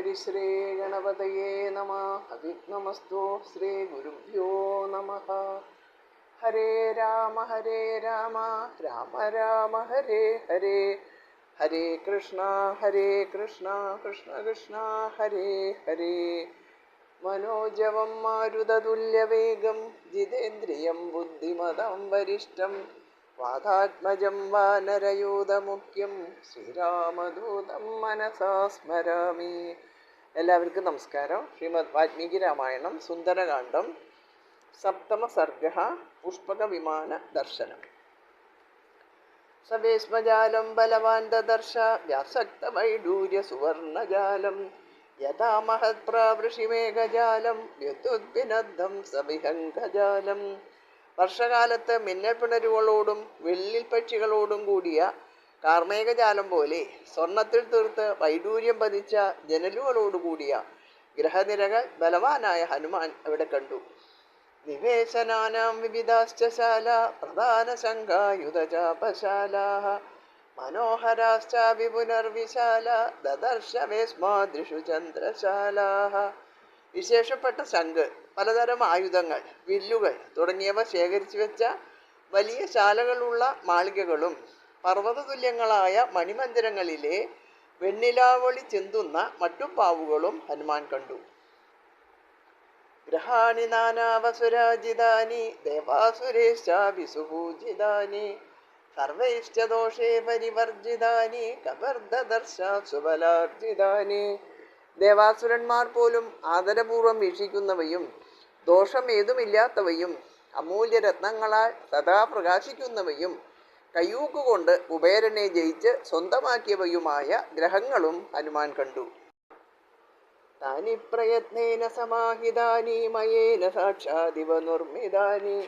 ഹരിശ്രീ ഗണപതയേ നമഃ. അവിഘ്നമസ്തു. ശ്രീ ഗുരുഭ്യോ നമഃ. ഹരേ രാമ രാമ രാമ ഹരേ ഹരേ, ഹരേ കൃഷ്ണ കൃഷ്ണ കൃഷ്ണ ഹരേ ഹരേ. മനോജവം മാരുതതുല്യവേഗം ജിതേന്ദ്രിയം ബുദ്ധിമതാം വരിഷ്ഠം വാതാത്മജം വാനരയൂഥമുഖ്യം ശ്രീരാമദൂതം മനസാ സ്മരാമി. എല്ലാവർക്കും നമസ്കാരം. ശ്രീമദ് വാൽമീകി രാമായണം സുന്ദരകാന്ഡം സപ്തമ സർഗ പുഷ്പകവിമാന ദർശനം. സവേശ്മജാലം ബലവാൻ ദദർശ വ്യാസക്തവൈഡൂര്യ സുവർണജാലം യഥാ മഹത്പ്രാവൃഷിമേഘജാലം വ്യുദ്ഭിനദ്ധം സവിഹംഗജാലം. വർഷകാലത്ത് മിന്നൽപ്പിണരുകളോടും വെള്ളിൽ പക്ഷികളോടും കൂടിയ കാർമേഘജാലം പോലെ സ്വർണത്തിൽ തീർത്ത് വൈഡൂര്യം പതിച്ച ജനലുകളോടുകൂടിയ ഗ്രഹനിരകൾ ബലവാനായ ഹനുമാൻ അവിടെ കണ്ടു. നിവേശനാനാം വിവിധാശ്ചശാല പ്രധാന ശങ്കായുധചാപശാലാഃ മനോഹരാശ്ചാപി പുനർവിശാല ദദർശ വേസ്മാദൃഷു ചന്ദ്രശാലാഃ. വിശേഷപ്പെട്ട ശംഖ്, പലതരം ആയുധങ്ങൾ, വില്ലുകൾ തുടങ്ങിയവ ശേഖരിച്ചു വെച്ച വലിയ ശാലകളുള്ള മാളികകളും പർവ്വതതുല്യങ്ങളായ മണിമന്ദിരങ്ങളിലെ വെണ്ണിലാവളി ചെന്തുന്ന മട്ടുപ്പാവുകളും ഹനുമാൻ കണ്ടു. ഗ്രഹാണി നാനാവസുരാജിതാനി ദേവാസുരേശ്ചാപി സുപൂജിതാനി സർവൈശ്ച ദോഷേ പരിവർജിതാനി കബർദദർശ സുബലാർജിതാനി. ദേവാസുരന്മാർ പോലും ആദരപൂർവ്വം വീക്ഷിക്കുന്നവയും ദോഷം ഏതുമില്ലാത്തവയും അമൂല്യരത്നങ്ങളാൽ സദാ പ്രകാശിക്കുന്നവയും കയ്യൂക്കുകൊണ്ട് കുബേരനെ ജയിച്ച് സ്വന്തമാക്കിയവയുമായ ഗ്രഹങ്ങളും ഹനുമാൻ കണ്ടു. താനി പ്രയത്നേന സമാഹിതാനി മയേന സാക്ഷാദിവ നിർമ്മിതാനി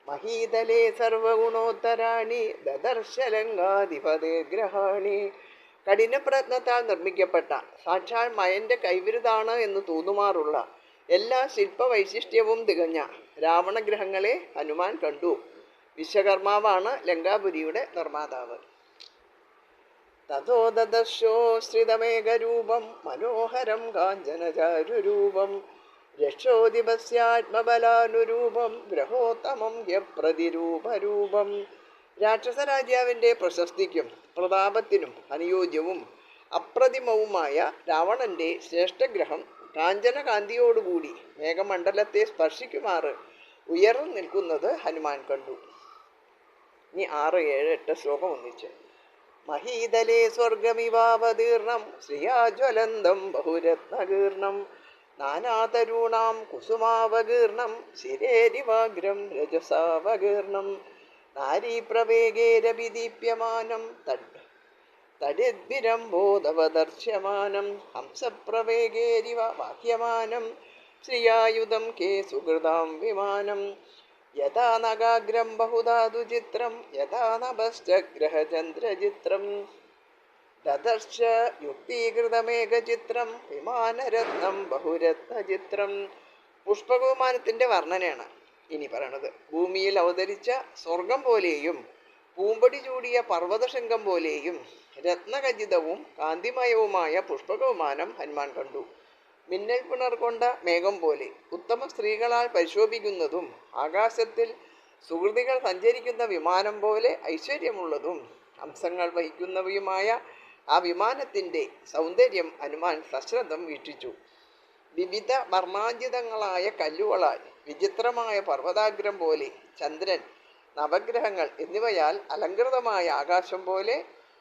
മഹീതലേ സർവഗുണോത്തരാണി ദദർശ ലങ്കാധിപതേ ഗ്രഹാണി. കഠിനപ്രയത്നത്താൽ നിർമ്മിക്കപ്പെട്ട, സാക്ഷാൽ മയന്റെ കൈവിരുതാണ് എന്ന് തോന്നുമാറുള്ള എല്ലാ ശില്പവൈശിഷ്ട്യവും തികഞ്ഞ രാവണഗ്രഹങ്ങളെ ഹനുമാൻ കണ്ടു. വിശ്വകർമാവാണ് ലങ്കാപുരിയുടെ നിർമ്മാതാവ്. തതോ ദദർശോശ്രിതമേകരൂപം മനോഹരം കാഞ്ചനചാരുരൂപം രക്ഷോദിപസ്യാത്മബലാനുരൂപം ഗ്രഹോത്തമം യപ്രതിരൂപരൂപം. രാക്ഷസരാജാവിൻ്റെ പ്രശസ്തിക്കും പ്രതാപത്തിനും അനുയോജ്യവും അപ്രതിമവുമായ രാവണന്റെ ശ്രേഷ്ഠഗ്രഹം കാഞ്ചനകാന്തിയോടുകൂടി മേഘമണ്ഡലത്തെ സ്പർശിക്കുമാറ് ഉയർന്നു നിൽക്കുന്നത് ഹനുമാൻ കണ്ടു. ഇനി 6, 7, 8 ശ്ലോകം ഒന്നിച്ച്. മഹീതലേ സ്വർഗമിവാവതീർണം ശ്രിയാജ്വലന്തം ബഹുരത്നകീർണം നാനാതരൂണാം കുസുമാവകീർണം ശിരേരിവാഗ്രം രജസാവകീർണം നാരീപ്രവേഗേരഭിദീപ്യമാനം തടിദ്ഭിരംബോധവദർശ്യമാനം ഹംസപ്രവേഗേരിവ വാക്യമാനം ശ്രിയായുധം കേ സുഹൃതാം വിമാനം യഥാ നഗാഗ്രം ബഹുധാതുചിത്രം യഥാ നഭശ്ചഗ്രഹചന്ദ്രചിത്രം ദദർശ യുക്തീകൃതമേകചിത്രം വിമാനരത്നം ബഹുരത്നചിത്രം. പുഷ്പകവിമാനത്തിൻ്റെ വർണ്ണനയാണ് ഇനി പറയണത്. ഭൂമിയിൽ അവതരിച്ച സ്വർഗം പോലെയും പൂമ്പൊടി ചൂടിയ പർവ്വതശൃംഗം പോലെയും രത്നഖചിതവും കാന്തിമയവുമായ പുഷ്പകവിമാനം ഹനുമാൻ കണ്ടു. മിന്നൽ പിണർ കൊണ്ട മേഘം പോലെ ഉത്തമ സ്ത്രീകളാൽ പരിശോഭിക്കുന്നതും ആകാശത്തിൽ സുഹൃതികൾ സഞ്ചരിക്കുന്ന വിമാനം പോലെ ഐശ്വര്യമുള്ളതും ഹംസങ്ങൾ വഹിക്കുന്നവയുമായ ആ വിമാനത്തിൻ്റെ സൗന്ദര്യം ഹനുമാൻ സശ്രദ്ധം വീക്ഷിച്ചു. വിവിധ വർണ്ണാഞ്ചിതങ്ങളായ കല്ലുകളാൽ വിചിത്രമായ പർവ്വതാഗ്രം പോലെ ചന്ദ്രൻ, നവഗ്രഹങ്ങൾ എന്നിവയാൽ അലങ്കൃതമായ ആകാശം പോലെ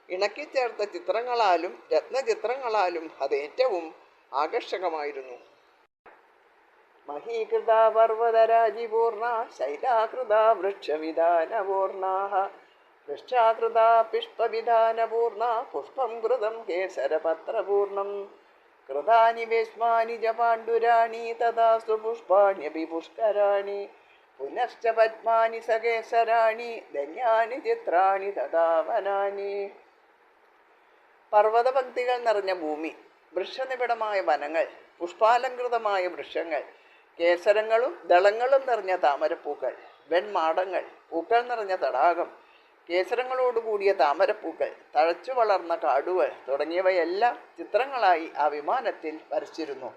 ഇണക്കിച്ചേർത്ത ചിത്രങ്ങളാലും രത്നചിത്രങ്ങളാലും അത് ഏറ്റവും ആകർഷകമായിരുന്നു. മഹീകൃത പർവ്വതരാജിപൂർണ ശൈലാകൃത വൃക്ഷവിധാനപൂർണാഃ വൃക്ഷാകൃത പുഷ്പവിധാനപൂർണ പുഷ്പം കൃതം കേസരപത്രപൂർണം കൃതാനി വേശ്മാനി ച പാണ്ഡുരാണി തഥാസ്തു പുഷ്പാണ്യപി പുഷ്കരാണി പുനശ്ച പദ്മാനി സകേസരാണി ധന്യാനി ചിത്രാണി തഥാ വനാനി. പർവ്വതപംക്തികൾ നിറഞ്ഞ ഭൂമി, വൃക്ഷനിബിഡമായ വനങ്ങൾ, പുഷ്പാലങ്കൃതമായ വൃക്ഷങ്ങൾ, കേസരങ്ങളും ദളങ്ങളും നിറഞ്ഞ താമരപ്പൂക്കൾ, വെൺമാടങ്ങൾ, പൂക്കൾ നിറഞ്ഞ തടാകം, കേസരങ്ങളോടുകൂടിയ താമരപ്പൂക്കൾ, തഴച്ചു വളർന്ന കാടുകൾ തുടങ്ങിയവയെല്ലാം ചിത്രങ്ങളായി ആ വിമാനത്തിൽ വരച്ചിരുന്നു.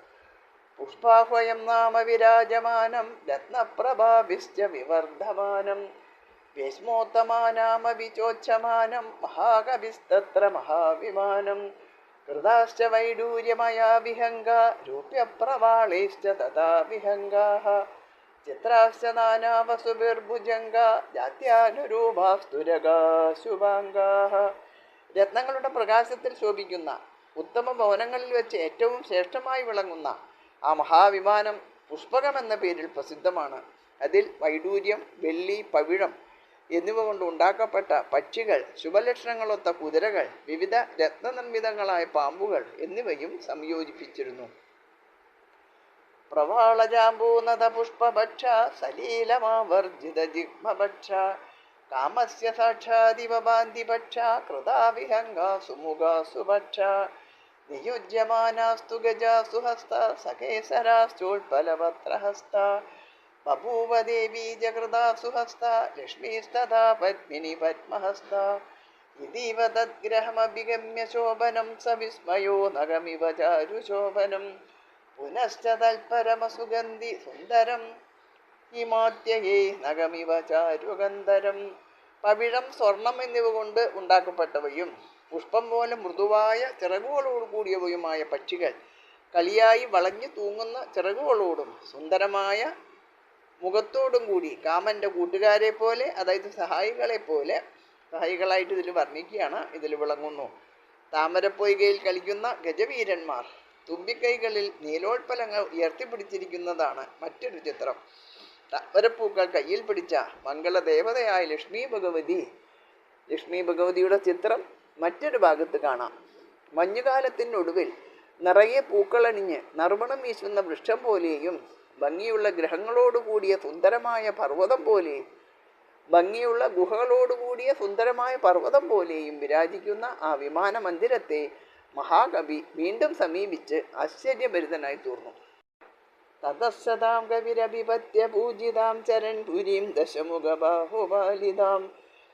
പുഷ്പാഹ്വയം നാമ വിരാജമാനം രത്നപ്രഭാഭിശ്ച വിവർദ്ധമാനം ഭീഷ്മോത്തമാനാമവിചോച്ഛമാനം മഹാകവിസ്തത്ര മഹാവിമാനം കൃതാശ്ച വൈഡൂര്യമയാ വിഹംഗാ രൂപ്യപ്രവാളൈശ്ച തഥാ വിഹംഗാഃ ചിത്രാശ്ച നാനാവസുഭിർഭുജംഗാ ജാത്യാനുരൂപാസ്തുരഗാ ശുഭാംഗാഃ. രത്നങ്ങളുടെ പ്രകാശത്തിൽ ശോഭിക്കുന്ന ഉത്തമ ഭവനങ്ങളിൽ വെച്ച് ഏറ്റവും ശ്രേഷ്ഠമായി വിളങ്ങുന്ന ആ മഹാവിമാനം പുഷ്പകമെന്ന പേരിൽ പ്രസിദ്ധമാണ്. അതിൽ വൈഡൂര്യം, വെള്ളി, പവിഴം എന്നിവ കൊണ്ട് ഉണ്ടാക്കപ്പെട്ട പക്ഷികൾ, ശുഭലക്ഷണങ്ങളൊത്ത കുതിരകൾ, വിവിധ രത്നനിർമ്മിതങ്ങളായ പാമ്പുകൾ എന്നിവയും സംയോജിപ്പിച്ചിരുന്നു. പ്രവാളജാംബൂനത പുഷ്പഭക്ഷ സലീലമാവർജിത ജിഹ്മഭക്ഷ കാമസ്യ സാക്ഷാദിവ ബാന്തിഭക്ഷ കൃതാ വിഹംഗാ സുമുഖാ സുഭക്ഷ നിയുജ്യമാനാസ്തു ഗജാസു ഹസ്ത സകേസരാശ്ചോൽപലപത്രഹസ്ത ബഭൂവ ദേവീ ജകൃതാസു ഹസ്ത ലക്ഷ്മീസ്തഥാ പദ്മിനി പദ്മഹസ്ത ഇതീവ തദ്ഗ്രഹമഭിഗമ്യ ശോഭനം സവിസ്മയോ നഗമിവ ചാരുശോഭനം പുനശ്ച തൽപരമസുഗന്ധി സുന്ദരം ഹിമാത്യയേ നഗമിവ ചാരുഗന്ധരം. പവിഴം, സ്വർണം എന്നിവ കൊണ്ട് ഉണ്ടാക്കപ്പെട്ടവയും പുഷ്പം പോലെ മൃദുവായ ചിറകുകളോട് കൂടിയവയുമായ പക്ഷികൾ കളിയായി വളഞ്ഞു തൂങ്ങുന്ന ചിറകുകളോടും സുന്ദരമായ മുഖത്തോടും കൂടി കാമൻ്റെ കൂട്ടുകാരെ പോലെ, അതായത് സഹായികളെ പോലെ, സഹായികളായിട്ട് ഇതിൽ വർണ്ണിക്കുകയാണ്, ഇതിൽ വിളങ്ങുന്നു. താമരപ്പൊയ്കയിൽ കളിക്കുന്ന ഗജവീരന്മാർ തുമ്പിക്കൈകളിൽ നീലോത്പലങ്ങൾ ഉയർത്തിപ്പിടിച്ചിരിക്കുന്നതാണ് മറ്റൊരു ചിത്രം. താമരപ്പൂക്കൾ കയ്യിൽ പിടിച്ച മംഗളദേവതയായ ലക്ഷ്മി ഭഗവതിയുടെ ചിത്രം മറ്റൊരു ഭാഗത്ത് കാണാം. മഞ്ഞുകാലത്തിനൊടുവിൽ നിറയെ പൂക്കളണിഞ്ഞ് നറുമണം വീശുന്ന വൃക്ഷം പോലെയും ഭംഗിയുള്ള ഗ്രഹങ്ങളോടുകൂടിയ സുന്ദരമായ പർവ്വതം പോലെയും ഭംഗിയുള്ള ഗുഹകളോടുകൂടിയ സുന്ദരമായ പർവ്വതം പോലെയും വിരാജിക്കുന്ന ആ വിമാന മന്ദിരത്തെ മഹാകവി വീണ്ടും സമീപിച്ച് ആശ്ചര്യഭരിതനായി തീർന്നു. തതസ്സതാം കവിരഭിപത്യ പൂജിതാം ചരൺപുരീം ദശമുഖബാഹുബാലിതാം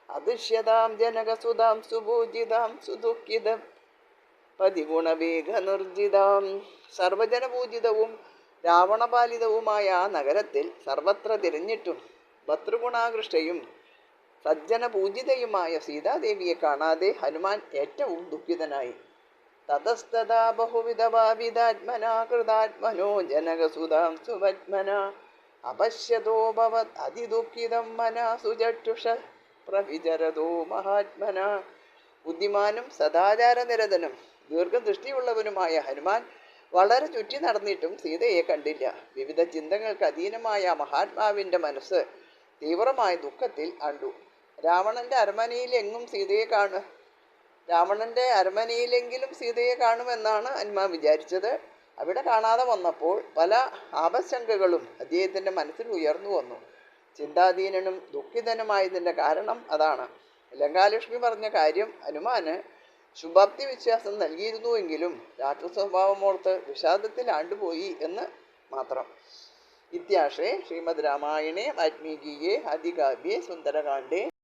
അദൃശ്യതാം ജനകസുതാം സുപൂജിതാം സുദുഃഖിത പതിഗുണവേഗനിർജിതാം. സർവജനപൂജിതവും രാവണപാലിതവുമായ ആ നഗരത്തിൽ സർവത്ര തിരഞ്ഞിട്ടും ഭർതൃഗുണാകൃഷ്ടയും സജ്ജനപൂജിതയുമായ സീതാദേവിയെ കാണാതെ ഹനുമാൻ ഏറ്റവും ദുഃഖിതനായി. തതസ്തഥാ ബഹുവിധഭാവിതാത്മനാ കൃതാത്മനോ ജനകസുതാം സുപത്മന അപശ്യതോ ഭവത് അതിദുഃഖിതം മനാ സുചക്ഷുഷ പ്രവിചരതോ മഹാത്മന. ബുദ്ധിമാനും സദാചാരനിരതനും ദീർഘദൃഷ്ടിയുള്ളവനുമായ ഹനുമാൻ വളരെ ചുറ്റി നടന്നിട്ടും സീതയെ കണ്ടില്ല. വിവിധ ചിന്തകൾക്ക് അധീനമായ മഹാത്മാവിൻ്റെ മനസ്സ് തീവ്രമായ ദുഃഖത്തിൽ ആണ്ടു. രാവണന്റെ അരമനയിലെങ്കിലും സീതയെ കാണുമെന്നാണ് ഹനുമാൻ വിചാരിച്ചത്. അവിടെ കാണാതെ വന്നപ്പോൾ പല ആപശങ്കകളും അദ്ദേഹത്തിൻ്റെ മനസ്സിൽ ഉയർന്നു വന്നു. ചിന്താധീനനും ദുഃഖിതനുമായതിൻ്റെ കാരണം അതാണ്. ലങ്കാലക്ഷ്മി പറഞ്ഞ കാര്യം ഹനുമാന് ശുഭാപ്തി വിശ്വാസം നൽകിയിരുന്നുവെങ്കിലും രാക്ഷസസ്വഭാവമോർത്ത് വിഷാദത്തിൽ ആണ്ടുപോയി എന്ന് മാത്രം. ഇത്യാശ്രേ ശ്രീമദ് രാമായണേ വാൽമീകിയെ ആദികാവ്യേ സുന്ദരകാണ്ഡേ